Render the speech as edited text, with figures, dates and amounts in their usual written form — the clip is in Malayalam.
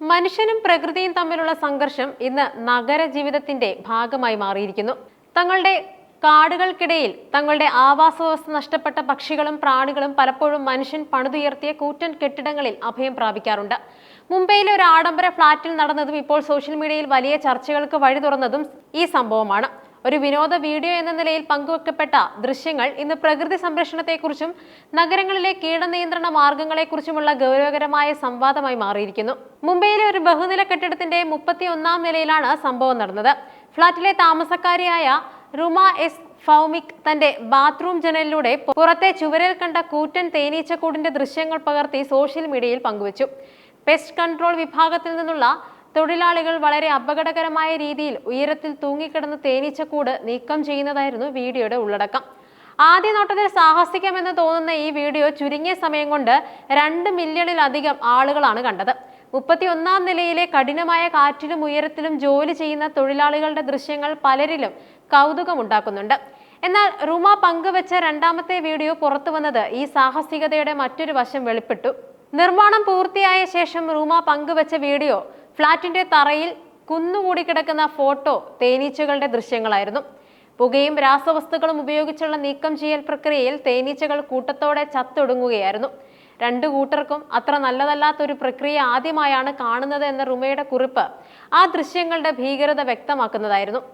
മനുഷ്യനും പ്രകൃതിയും തമ്മിലുള്ള സംഘർഷം ഇന്ന് നഗര ജീവിതത്തിന്റെ ഭാഗമായി മാറിയിരിക്കുന്നു. തങ്ങളുടെ കാടുകൾക്കിടയിൽ തങ്ങളുടെ ആവാസ വ്യവസ്ഥ നഷ്ടപ്പെട്ട പക്ഷികളും പ്രാണികളും പലപ്പോഴും മനുഷ്യൻ പണിതുയർത്തിയ കൂറ്റൻ കെട്ടിടങ്ങളിൽ അഭയം പ്രാപിക്കാറുണ്ട്. മുംബൈയിലെ ഒരു ആഡംബര ഫ്ളാറ്റിൽ നടന്നതും ഇപ്പോൾ സോഷ്യൽ മീഡിയയിൽ വലിയ ചർച്ചകൾക്ക് വഴി തുറന്നതും ഈ സംഭവമാണ്. ഒരു വിനോദ വീഡിയോ എന്ന നിലയിൽ പങ്കുവെക്കപ്പെട്ട ദൃശ്യങ്ങൾ ഇന്ന് പ്രകൃതി സംരക്ഷണത്തെക്കുറിച്ചും നഗരങ്ങളിലെ കീടനിയന്ത്രണ മാർഗങ്ങളെക്കുറിച്ചുമുള്ള ഗൗരവകരമായ സംവാദമായി മാറിയിരിക്കുന്നു. മുംബൈയിലെ ഒരു ബഹുനില കെട്ടിടത്തിന്റെ 31ാം നിലയിലാണ് സംഭവം നടന്നത്. ഫ്ളാറ്റിലെ താമസക്കാരിയായ റുമ എസ് ഫൗമിക് തന്റെ ബാത്റൂം ജനലിലൂടെ പുറത്തെ ചുവരിൽ കണ്ട കൂറ്റൻ തേനീച്ചക്കൂടിന്റെ ദൃശ്യങ്ങൾ പകർത്തി സോഷ്യൽ മീഡിയയിൽ പങ്കുവച്ചു. പെസ്റ്റ് കൺട്രോൾ വിഭാഗത്തിൽ നിന്നുള്ള തൊഴിലാളികൾ വളരെ അപകടകരമായ രീതിയിൽ ഉയരത്തിൽ തൂങ്ങിക്കിടന്ന തേനീച്ചക്കൂട് നീക്കം ചെയ്യുന്നതായിരുന്നു വീഡിയോയുടെ ഉള്ളടക്കം. ആദ്യ നോട്ടത്തിൽ സാഹസികമെന്ന് തോന്നുന്ന ഈ വീഡിയോ ചുരുങ്ങിയ സമയം കൊണ്ട് 2 മില്യണിലധികം ആളുകളാണ് കണ്ടത്. 31ാം നിലയിലെ കഠിനമായ കാറ്റിലും ഉയരത്തിലും ജോലി ചെയ്യുന്ന തൊഴിലാളികളുടെ ദൃശ്യങ്ങൾ പലരിലും കൗതുകമുണ്ടാക്കുന്നുണ്ട്. എന്നാൽ റുമ പങ്കുവെച്ച രണ്ടാമത്തെ വീഡിയോ പുറത്തു വന്നത് ഈ സാഹസികതയുടെ മറ്റൊരു വശം വെളിപ്പെട്ടു. നിർമ്മാണം പൂർത്തിയായ ശേഷം റുമ പങ്കുവെച്ച വീഡിയോ ഫ്ളാറ്റിന്റെ തറയിൽ കുന്നുകൂടി കിടക്കുന്ന ഫോട്ടോ തേനീച്ചകളുടെ ദൃശ്യങ്ങളായിരുന്നു. പുകയും രാസവസ്തുക്കളും ഉപയോഗിച്ചുള്ള നീക്കം ചെയ്യൽ പ്രക്രിയയിൽ തേനീച്ചകൾ കൂട്ടത്തോടെ ചത്തൊടുങ്ങുകയായിരുന്നു. 2 കൂട്ടർക്കും അത്ര നല്ലതല്ലാത്തൊരു പ്രക്രിയ ആദ്യമായാണ് കാണുന്നത് എന്ന റുമയുടെ കുറിപ്പ് ആ ദൃശ്യങ്ങളുടെ ഭീകരത വ്യക്തമാക്കുന്നതായിരുന്നു.